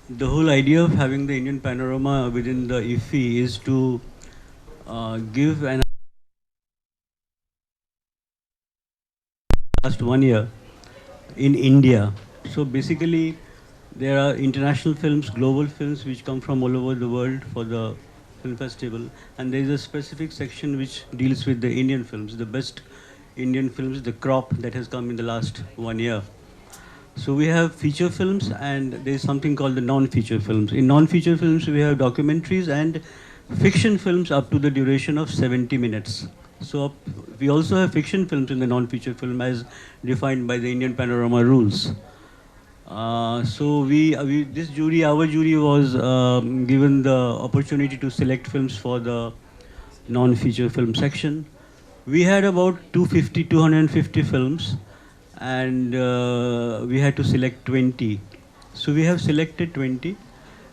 The whole idea of having the Indian Panorama within the IFFI is to give an last 1 year in India. So basically, there are international films, global films which come from all over the world for the film festival, and there is a specific section which deals with the Indian films, the best Indian films, the crop that has come in the last 1 year. So we have feature films and there is something called the non-feature films. In non-feature films, we have documentaries and fiction films up to the duration of 70 minutes. So we also have fiction films in the non-feature film as defined by the Indian Panorama rules. So this jury, our jury was given the opportunity to select films for the non-feature film section. We had about 250 films, and we had to select 20. So we have selected 20,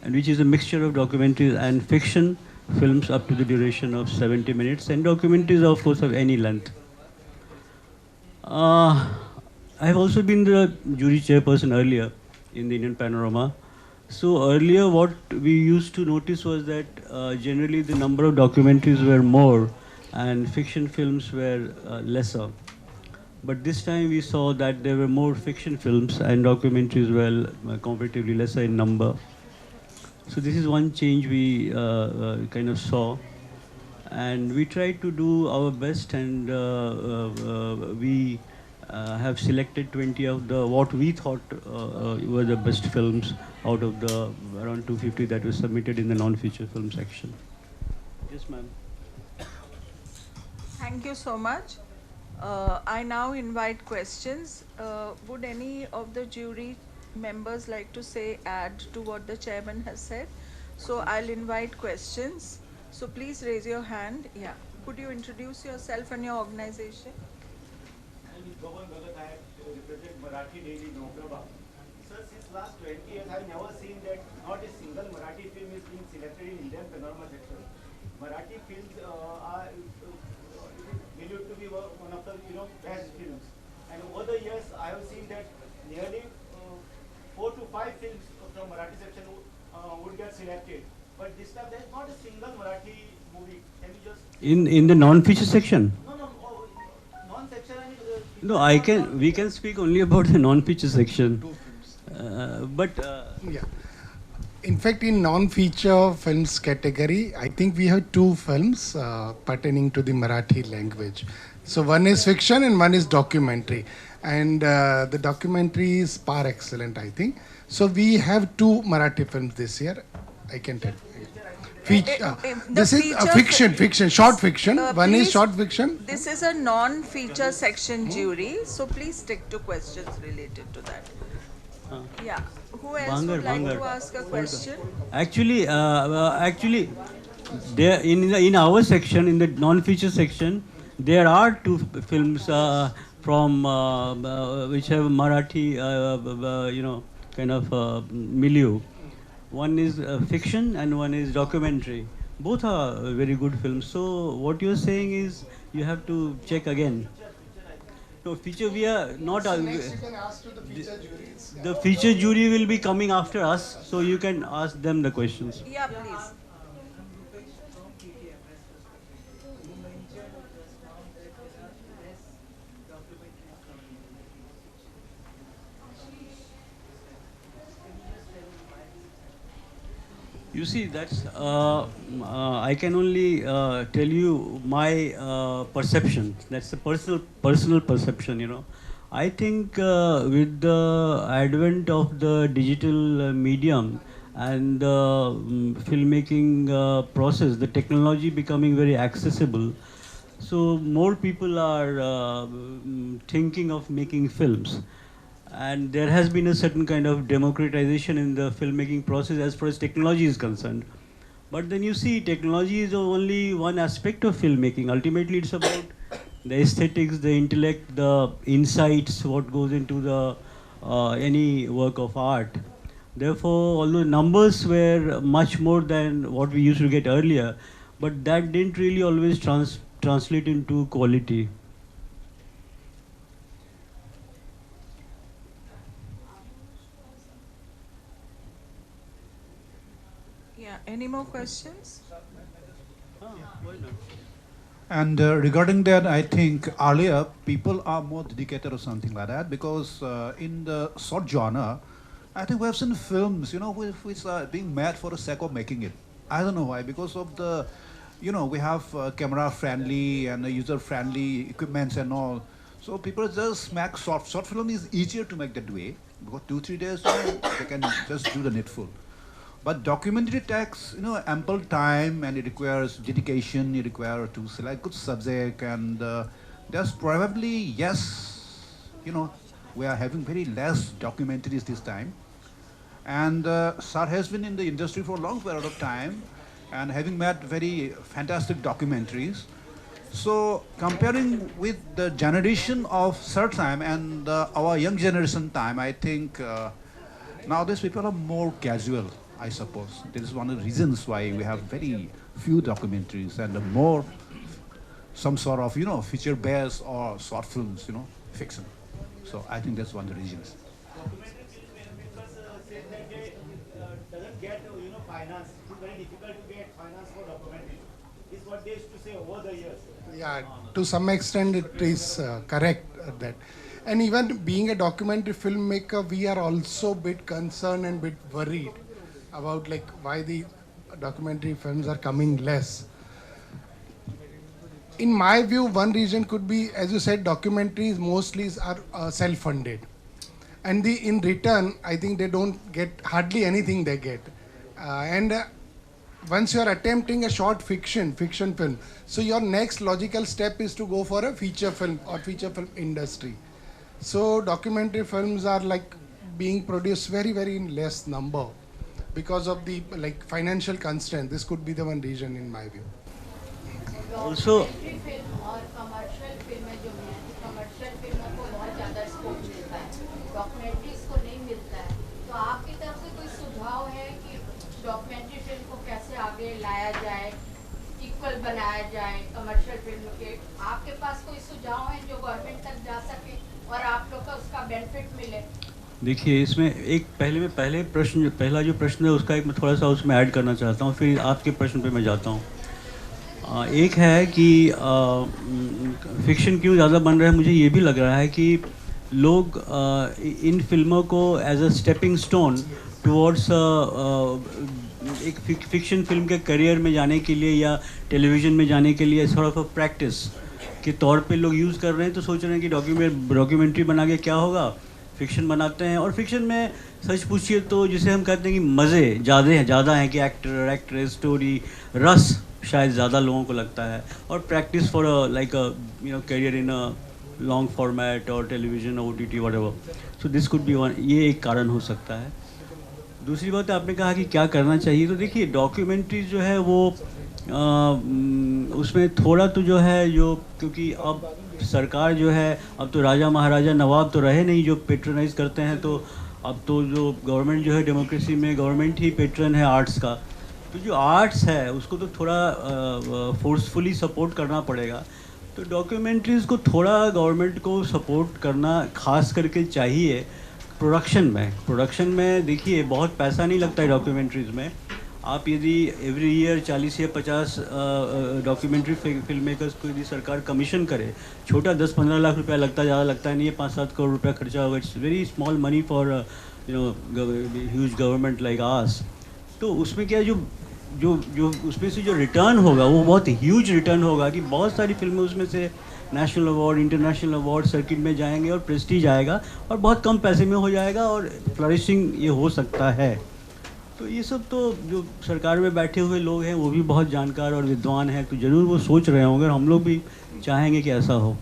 and which is a mixture of documentaries and fiction films up to the duration of 70 minutes, and documentaries, of course, of any length. Uh, I have also been the jury chairperson earlier in the Indian Panorama. So earlier, what we used to notice was that generally the number of documentaries were more, and fiction films were lesser. But this time we saw that there were more fiction films and documentaries were comparatively lesser in number. So this is one change we kind of saw, and we tried to do our best, and we have selected 20 of the what we thought were the best films out of the around 250 that were submitted in the non-feature film section. Yes, ma'am. Thank you so much. I now invite questions. Would any of the jury members like to say, add to what the chairman has said? So I'll invite questions. So please raise your hand. Yeah. Could you introduce yourself and your organization? Represent Marathi daily Nokraba. Sir, since last 20 years, I've never seen that not a single Marathi film is being selected in Indian Panorama section. Marathi films are believed to be one of the best films. And over the years, I have seen that nearly 4 to 5 films from Marathi section would get selected. But this time, there is not a single Marathi movie. Can you just In the non-feature section? no, no, non-section and No, I can. We can speak only about the non-feature section. Two films. But Yeah. In fact, in non-feature films category, I think we have two films pertaining to the Marathi language. So one is fiction and one is documentary. And the documentary is par excellent, I think. So we have two Marathi films this year. I can tell. This is a fiction, short fiction. One is please, short fiction. This is a non-feature section jury, so please stick to questions related to that. Yeah. Who else Bangar, would like Bangar. to ask a question? actually, there in our section, in the non-feature section, there are two films from which have Marathi, kind of milieu. One is fiction and one is documentary. Both are very good films. So what you're saying is you have to check again. No, feature we are not. Can ask to the feature juries. The feature jury will be coming after us, so you can ask them the questions. Yeah, please. You see, I can only tell you my perception. That's a personal perception. I think with the advent of the digital medium and the filmmaking process, the technology becoming very accessible, so more people are thinking of making films, and there has been a certain kind of democratization in the filmmaking process as far as technology is concerned. But then you see, technology is only one aspect of filmmaking. Ultimately, it's about the aesthetics, the intellect, the insights, what goes into the any work of art. Therefore, although numbers were much more than what we used to get earlier, but that didn't really always translate into quality. Yeah, any more questions? And regarding that, I think earlier people are more dedicated or something like that because in the short genre, I think we have seen films, which are being made for the sake of making it. I don't know why, because of the, we have camera friendly and user friendly equipments and all. So people just make short film is easier to make that way because 2-3 days they can just do the needful. But documentary takes, ample time and it requires dedication. It requires to select good subject and there's probably we are having very less documentaries this time. And Sir has been in the industry for a long period of time and having made very fantastic documentaries. So comparing with the generation of Sir time and our young generation time, I think nowadays people are more casual, I suppose. This is one of the reasons why we have very few documentaries and more some sort of, feature-based or short films, fiction. So I think that's one of the reasons. Documentary filmmakers say that they doesn't get finance. It's very difficult to get finance for documentary. Is what they used to say over the years. Yeah, to some extent it is correct that. And even being a documentary filmmaker, we are also a bit concerned and bit worried about like why the documentary films are coming less. In my view, one reason could be, as you said, documentaries mostly are self-funded. And in return, I think they don't get hardly anything they get. And once you are attempting a short fiction film, so your next logical step is to go for a feature film or feature film industry. So documentary films are like being produced very, very in less number because of the like financial constraint. This could be the one reason in my view. Also, documentary film और commercial फिल्में जो हैं commercial फिल्मों को बहुत ज़्यादा scope मिलता है डॉक्यूमेंट्रीज को नहीं मिलता है तो आपकी तरफ से कोई सुझाव है कि डॉक्यूमेंट्री फिल्म को कैसे आगे लाया जाए इक्वल बनाया जाए कमर्शियल फिल्म के आपके पास कोई सुझाव है जो गवर्नमेंट तक जा सके और आप लोग का उसका बेनिफिट मिले देखिए इसमें एक पहला जो प्रश्न है उसका एक मैं थोड़ा सा उसमें ऐड करना चाहता हूँ, फिर आपके प्रश्न पे मैं जाता हूँ। एक है कि फिक्शन क्यों ज़्यादा बन रहा है, मुझे ये भी लग रहा है कि लोग इन फिल्मों को as a stepping stone towards एक फिक्शन फिल्म के करियर में जाने के लिए या टेलीविज़न में जाने के लिए सॉर्ट ऑफ प्रैक्टिस के तौर पे लोग यूज़ कर रहे हैं। तो सोच रहे हैं कि डॉक्यूमेंट्री बना के क्या होगा, फिक्शन बनाते हैं। और फिक्शन में सच पूछिए तो जिसे हम कहते हैं कि मज़े ज़्यादा हैं कि एक्ट्रेस स्टोरी रस शायद ज़्यादा लोगों को लगता है और practice for like career in a long format और television OTT whatever. So this could be one, ये एक कारण हो सकता है। दूसरी बात आपने कहा कि क्या करना चाहिए, तो देखिए डॉक्यूमेंट्री जो है वो उसमें थोड़ा तो जो है जो क्योंकि अब सरकार जो है अब तो राजा महाराजा नवाब तो रहे नहीं जो पेट्रोनाइज करते हैं, तो अब तो जो गवर्नमेंट जो है डेमोक्रेसी में गवर्नमेंट ही पेट्रन है आर्ट्स का। तो जो आर्ट्स है उसको तो थोड़ा फोर्सफुली सपोर्ट करना पड़ेगा। तो डॉक्यूमेंट्रीज़ को थोड़ा गवर्नमेंट को सपोर्ट करना खास करके चाहिए प्रोडक्शन में देखिए बहुत पैसा नहीं लगता है डॉक्यूमेंट्रीज़ में। आप यदि एवरी ईयर 40 या 50 डॉक्यूमेंट्री फिल्म मेकर्स को यदि सरकार कमीशन करे, छोटा 10-15 लाख रुपया लगता है, ज़्यादा लगता है नहीं है, 5-7 करोड़ रुपया खर्चा होगा। It's very small money for huge government like us. तो उसमें क्या जो उसमें से जो रिटर्न होगा वो बहुत ह्यूज रिटर्न होगा कि बहुत सारी फिल्में उसमें से national award international award circuit में जाएंगे और प्रेस्टीज आएगा और बहुत कम पैसे में हो जाएगा और फ्लरिशिंग ये हो सकता है। तो ये सब तो जो सरकार में बैठे हुए लोग हैं वो भी बहुत जानकार और विद्वान हैं, तो ज़रूर वो सोच रहे होंगे और हम लोग भी चाहेंगे कि ऐसा हो।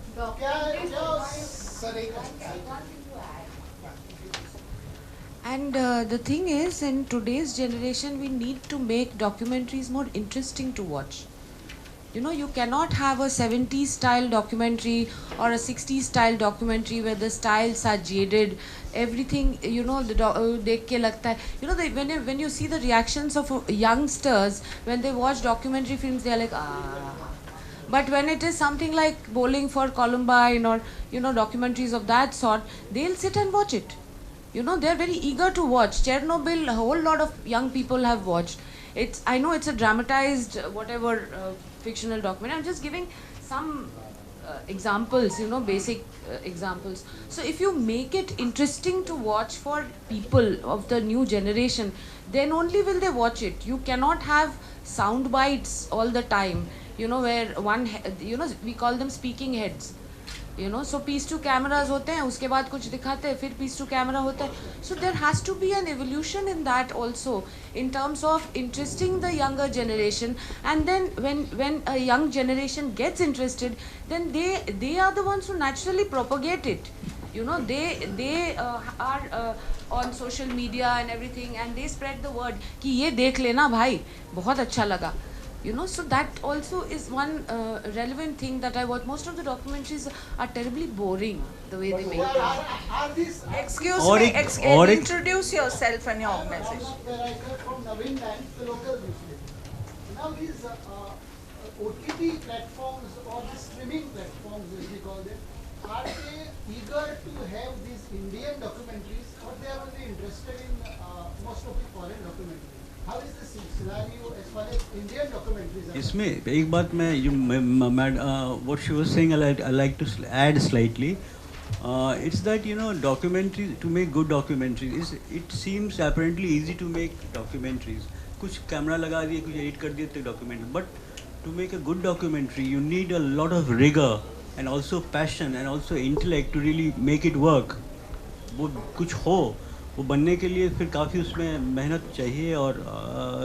And the thing is, in today's generation, we need to make documentaries more interesting to watch. You know, you cannot have a 70s style documentary or a 60s style documentary where the styles are jaded. Everything, you know, dekh ke lagta hai. You know, when you see the reactions of youngsters when they watch documentary films, they are like, ah. But when it is something like Bowling for Columbine or, you know, documentaries of that sort, they'll sit and watch it. You know, they're very eager to watch. Chernobyl, a whole lot of young people have watched. It's, I know it's a dramatized whatever fictional documentary. I'm just giving some examples, you know, basic examples. So if you make it interesting to watch for people of the new generation, then only will they watch it. You cannot have sound bites all the time, you know, where one, you know, we call them speaking heads. You know, so piece to cameras होते हैं, उसके बाद कुछ दिखाते हैं, फिर piece to camera होता है. So there has to be an evolution in that also, in terms of interesting the younger generation. And then when a young generation gets interested, then they are the ones who naturally propagate it. You know, they are on social media and everything, and they spread the word कि ये देख लेना भाई, बहुत अच्छा लगा. You know, so that also is one relevant thing that I watch. Most of the documentaries are terribly boring the way they make them. Excuse Or me, एक- introduce yourself and your organization. Where I come from, Naveen Bank, the local newspaper. Now these OTT platforms or the streaming platforms, as we call them, are they eager to have these Indian documentaries, or they are only interested in most of the foreign documentaries? How is the scenario as far as Indian documentaries are इसमें एक बात मैं what she was saying I like to add slightly. It's that, you know, documentaries, to make good documentaries, it seems apparently easy to make documentaries. कुछ camera लगा दिए, कुछ edit कर दिए तो documentary. But to make a good documentary, you need a lot of rigor and also passion and also intellect to really make it work. वो कुछ हो, वो बनने के लिए फिर काफ़ी उसमें मेहनत चाहिए और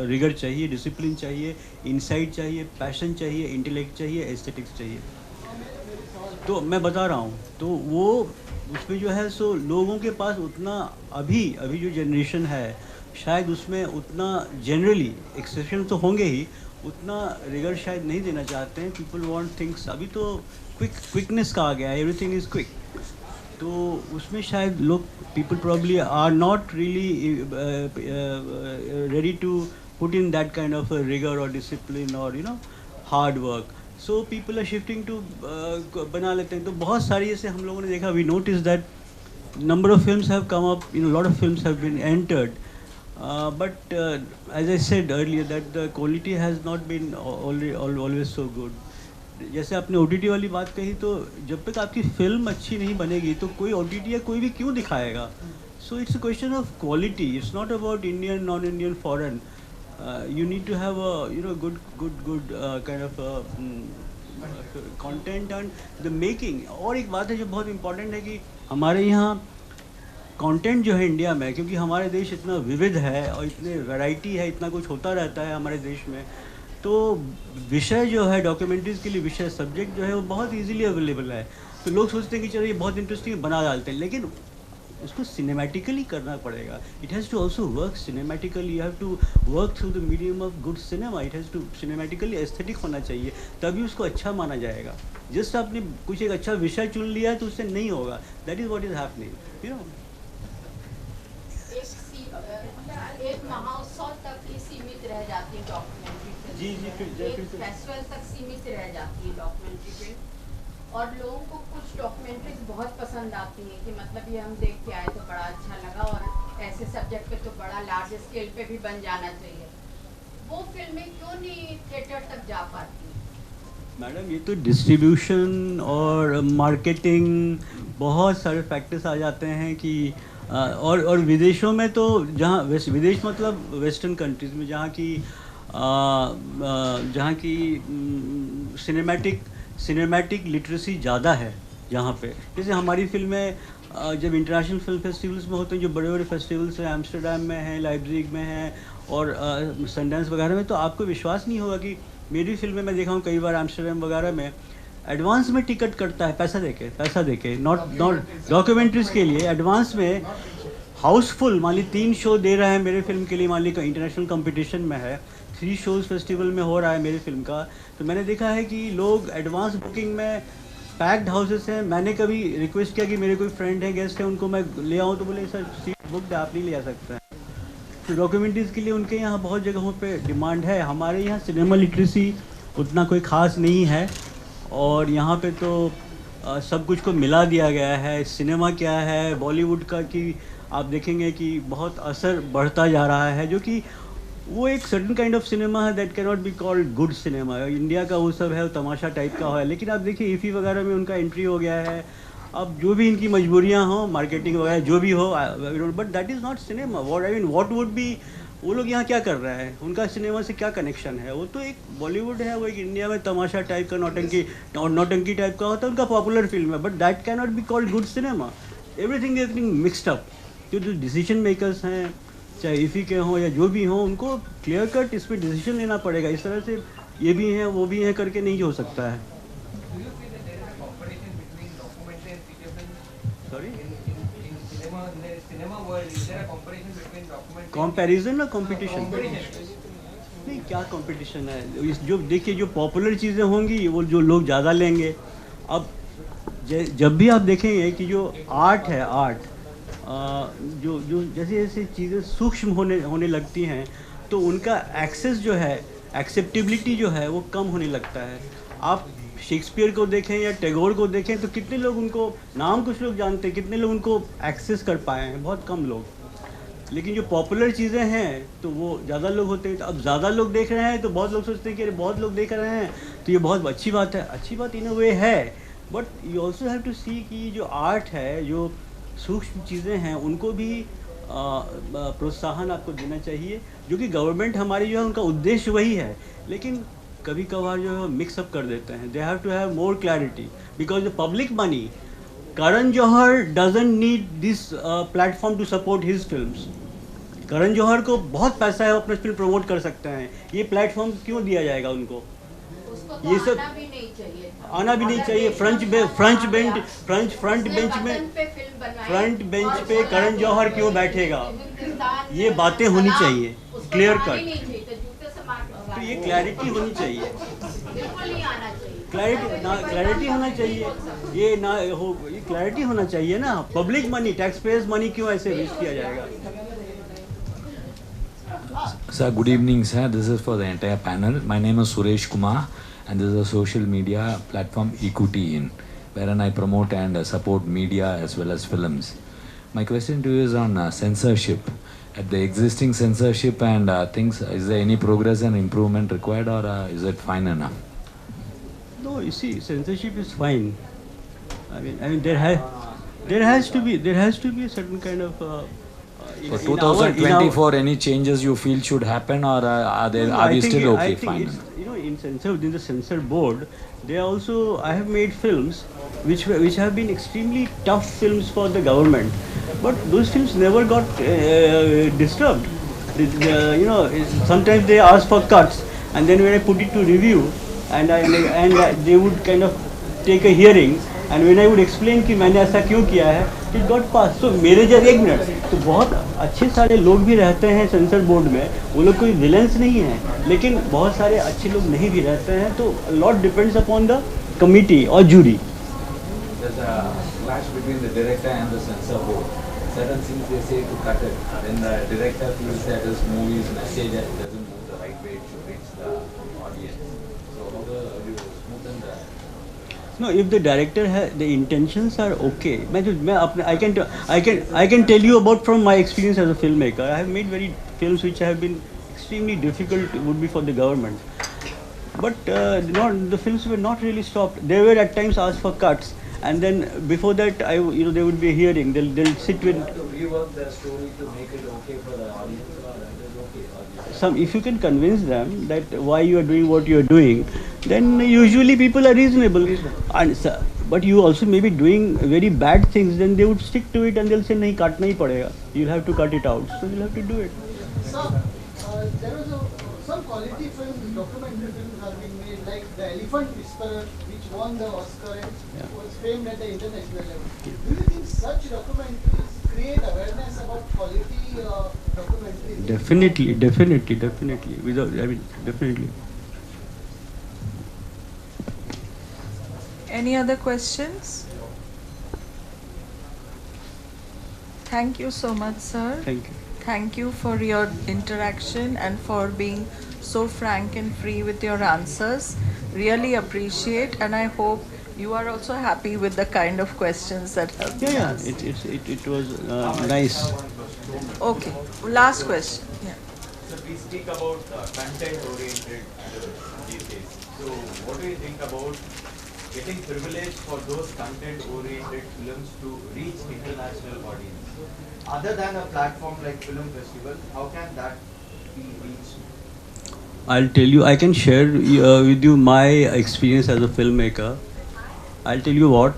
रिगर चाहिए, डिसिप्लिन चाहिए, इंसाइट चाहिए, पैशन चाहिए, इंटेलेक्ट चाहिए, एस्थेटिक्स चाहिए. तो मैं बता रहा हूँ, तो वो उसमें जो है सो लोगों के पास उतना अभी जो जनरेशन है, शायद उसमें उतना जनरली, एक्सेप्शन तो होंगे ही, उतना रिगर शायद नहीं देना चाहते हैं. पीपल वांट थिंग्स, अभी तो क्विकनेस का आ गया है, एवरीथिंग इज़ क्विक. तो उसमें शायद लोग, people probably are not really ready to put in that kind of a rigor or discipline or, you know, hard work. So people are shifting to बना लेते हैं. तो बहुत सारी जैसे हम लोगों ने देखा, we noticed that number of films have come up, you know, a lot of films have been entered. But as I said earlier, that the quality has not been always so good. जैसे आपने OTT वाली बात कही, तो जब तक आपकी film अच्छी नहीं बनेगी तो कोई OTT या कोई भी क्यों दिखाएगा. So it's a question of quality. It's not about Indian, non Indian, foreign. You need to have a, you know, good kind of content and the making. और एक बात है जो बहुत इम्पोर्टेंट है कि हमारे यहाँ कंटेंट जो है इंडिया में, क्योंकि हमारे देश इतना विविध है और इतने वैरायटी है, इतना कुछ होता रहता है हमारे देश में, तो विषय जो है डॉक्यूमेंट्रीज़ के लिए, विषय सब्जेक्ट जो है वो बहुत इजीली अवेलेबल है. तो लोग सोचते हैं कि चलो ये बहुत इंटरेस्टिंग बना डालते हैं, लेकिन उसको सिनेमैटिकली करना पड़ेगा. It has to also work cinematically. You have to work through the medium of good cinema. It has to cinematically aesthetic होना चाहिए, तभी उसको अच्छा माना जाएगा. जस्ट आपने कुछ एक अच्छा विषय चुन लिया है तो उससे नहीं होगा. That is what is happening, you know. एक महोत्सव तक ही सीमित रह जाती है डॉक्यूमेंट्री फिल्म. जी फिर एक फेस्टिवल तक सीमित रह जाती है डॉक्यूमेंट्री फिल्म. और लोगों को कुछ डॉक्यूमेंट्रीज बहुत पसंद आती हैं कि मतलब ये हम देख के आए तो बड़ा अच्छा लगा, और ऐसे सब्जेक्ट पे तो बड़ा लार्ज स्केल पे भी बन जाना चाहिए. वो फिल्में क्यों नहीं थिएटर तक जा पाती? मैडम, ये तो डिस्ट्रीब्यूशन और मार्केटिंग, बहुत सारे फैक्टर्स आ जाते हैं कि और विदेशों में तो, जहाँ विदेश मतलब वेस्टर्न कंट्रीज़ में, जहाँ की सिनेमैटिक लिटरेसी ज़्यादा है जहाँ पे. जैसे हमारी फिल्में जब इंटरनेशनल फिल्म फेस्टिवल्स में होते हैं, जो बड़े बड़े फेस्टिवल्स हैं, एम्स्टर्डम में हैं, लाइप्जिग में हैं और सनडांस वगैरह में, तो आपको विश्वास नहीं होगा कि मेरी फिल्में मैं देखा हूँ कई बार एम्स्टर्डम वगैरह में एडवांस में टिकट कटता है, पैसा देके नॉट डॉक्यूमेंट्रीज़ के लिए एडवांस में हाउसफुल. मान ली 3 शो दे रहे हैं मेरे फिल्म के लिए, मान ली इंटरनेशनल कंपटीशन में है, 3 शोज़ फेस्टिवल में हो रहा है मेरी फिल्म का, तो मैंने देखा है कि लोग एडवांस बुकिंग में पैक्ड हाउसेस हैं. मैंने कभी रिक्वेस्ट किया कि मेरे कोई फ्रेंड है, गेस्ट है, उनको मैं ले आऊँ, तो बोले सर सीट बुकड है, आप नहीं ले आ सकते हैं. तो डॉक्यूमेंट्रीज़ के लिए उनके यहाँ बहुत जगहों पे डिमांड है. हमारे यहाँ सिनेमा लिटरेसी उतना कोई ख़ास नहीं है, और यहाँ पे तो सब कुछ को मिला दिया गया है. सिनेमा क्या है बॉलीवुड का, कि आप देखेंगे कि बहुत असर बढ़ता जा रहा है, जो कि वो एक सर्टन काइंड ऑफ सिनेमा है that can not be called good cinema. India का वो सब है, तमाशा टाइप का है. लेकिन आप देखिए ईफी वगैरह में उनका एंट्री हो गया है. अब जो भी इनकी मजबूरियां हो, मार्केटिंग वगैरह जो भी हो, but that is not cinema. What would be, वो लोग यहाँ क्या कर रहे हैं, उनका सिनेमा से क्या कनेक्शन है? वो तो एक बॉलीवुड है, वो एक इंडिया में तमाशा टाइप का, नौटंकी टाइप का होता है, उनका पॉपुलर फिल्म है. But that can not be called good cinema. Everything is being mixed up. जो डिसीजन मेकर्स हैं, चाहे ईफी के हों या जो भी हों, उनको क्लियर कट इस पर डिसीजन लेना पड़ेगा. इस तरह से ये भी हैं वो भी हैं करके नहीं हो सकता है. सॉरी, कंपैरिजन ना कंपटीशन? नहीं, क्या कंपटीशन है? जो देखिए, जो पॉपुलर चीज़ें होंगी वो जो लोग ज़्यादा लेंगे. अब जब भी आप देखेंगे कि जो आर्ट है, जो जो जैसे जैसे चीज़ें सूक्ष्म होने लगती हैं, तो उनका एक्सेस जो है, एक्सेप्टेबिलिटी जो है, वो कम होने लगता है. आप शेक्सपियर को देखें या टैगोर को देखें, तो कितने लोग उनको नाम, कुछ लोग जानते हैं, कितने लोग उनको एक्सेस कर पाए हैं? बहुत कम लोग. लेकिन जो पॉपुलर चीज़ें हैं तो वो ज़्यादा लोग होते हैं. तो अब ज़्यादा लोग देख रहे हैं तो बहुत लोग सोचते हैं कि अरे बहुत लोग देख रहे हैं तो ये बहुत अच्छी बात है. अच्छी बात इन अ वे है, but you also have to see कि जो आर्ट है, जो सूक्ष्म चीज़ें हैं, उनको भी प्रोत्साहन आपको देना चाहिए. जो कि गवर्नमेंट हमारी जो है, उनका उद्देश्य वही है. लेकिन कभी कभार जो है मिक्सअप कर देते हैं. They have to have more clarity because the public money. Karan Johar doesn't need this platform to support his films. Karan Johar को बहुत पैसा है, अपना फिल्म प्रमोट कर सकते हैं. ये प्लेटफॉर्म क्यों दिया जाएगा उनको? तो ये सब आना भी नहीं चाहिए. फ्रंट बेंच पे करण जौहर क्यों बैठेगा? ये बातें होनी चाहिए क्लियर कट. तो ये क्लैरिटी होनी चाहिए. क्लैरिटी होना चाहिए. ये क्लैरिटी होना चाहिए ना. Public money, tax payers money क्यों ऐसे वेस्ट किया जाएगा? Sir, good evening, sir. This is for the entire panel. My name is Suresh Kumar, and this is a social media platform Equity In, wherein I promote and support media as well as films. My question to you is on censorship. At the existing censorship and things, is there any progress and improvement required, or is it fine enough? No, you see, censorship is fine. I mean, there has to be a certain kind of. For 2024, any changes you feel should happen, or are we still okay? I think Fine. it's, within the censor board, they also, I have made films which have been extremely tough films for the government, but those films never got disturbed. Sometimes they ask for cuts, and then when I put it to review, and they would kind of take a hearing, and when I would explain कि मैंने ऐसा क्यों किया है, it got passed. So मेरे जैसे, एक minute, तो बहुत अच्छे सारे लोग भी रहते हैं सेंसर बोर्ड में. वो लोग कोई विलेंस नहीं है, लेकिन बहुत सारे अच्छे लोग नहीं भी रहते हैं. तो lot depends upon the committee और jury. There's a clash between the director and the censor board. Certain things they say to cut it. Then the director feels that his movie's message doesn't move the right way. It should reach the audience. So how do you smoothen that? No, if the director has, the intentions are okay. I can tell you about from my experience as a filmmaker. I have made films which have been extremely difficult, would be for the government. But the films were not really stopped. They were at times asked for cuts, and then before that, there would be a hearing. They'll sit with. To rework the story to make it okay for the audience, or it is okay. If you can convince them that why you are doing what you are doing, then usually people are reasonable. But you also may be doing very bad things, then they would stick to it and they'll say nahi, kaatna hi padega. You'll have to cut it out. So you'll have to do it. So, there was some quality films, documentary films are being made, like The Elephant Whisperer, which won the Oscar and was famed at the international level. Do you think such documentaries create awareness about quality documentaries? Definitely. Definitely. Any other questions? Thank you so much, sir. Thank you. Thank you for your interaction and for being so frank and free with your answers. Really appreciate, and I hope you are also happy with the kind of questions that have been asked. It was nice. Okay, last question. Yeah. So we speak about content-oriented films these days. So what do you think about getting privilege for those content-oriented films to reach international audience? Other than a platform like Film Festival, how can that be reached? I'll tell you, I can share with you my experience as a filmmaker. I'll tell you what,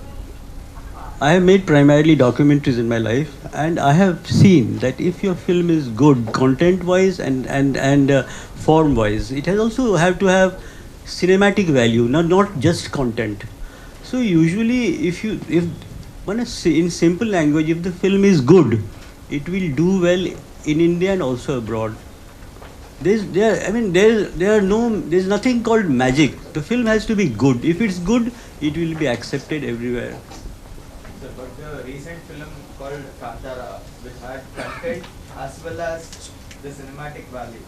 I have made primarily documentaries in my life, and I have seen that if your film is good content-wise and form-wise, it has also have to have cinematic value, not just content. So usually, if one is in simple language, if the film is good, it will do well in India and also abroad. There's nothing called magic. The film has to be good. If it's good, it will be accepted everywhere. So, but the recent film called Kantara, which had content as well as the cinematic value,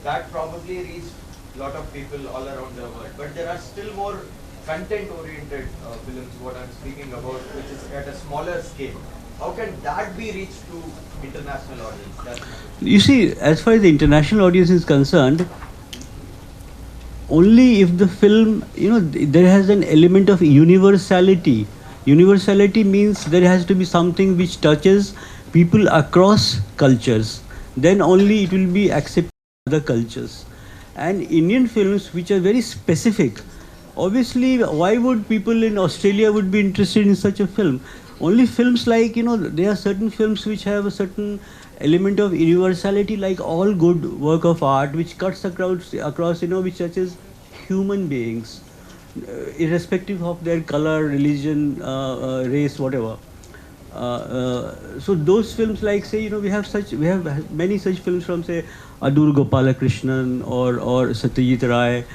that probably reached a lot of people all around the world. But there are still more content-oriented films, what I'm speaking about, which is at a smaller scale. How can that be reached to international audience? That's my question. You see, as far as the international audience is concerned, only if the film, there has an element of universality. Universality means there has to be something which touches people across cultures. Then only it will be accepted by other cultures. And Indian films which are very specific, obviously, why would people in Australia would be interested in such a film? Only films like, there are certain films which have a certain element of universality, like all good work of art, which cuts across, which touches human beings, irrespective of their color, religion, race, whatever. So those films, like say, we have many such films from say Adur Gopalakrishnan or Satyajit Ray,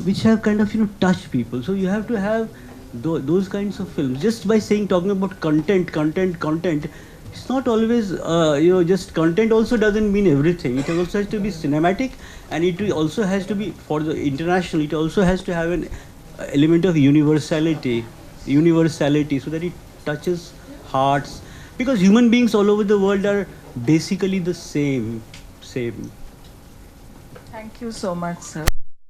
which have kind of touched people. So you have to have those kinds of films. Just by talking about content, it's not always just content. Also doesn't mean everything. It also has to be cinematic, and it also has to be for the international. It also has to have an element of universality, so that it touches hearts. Because human beings all over the world are basically the same. Thank you so much, sir.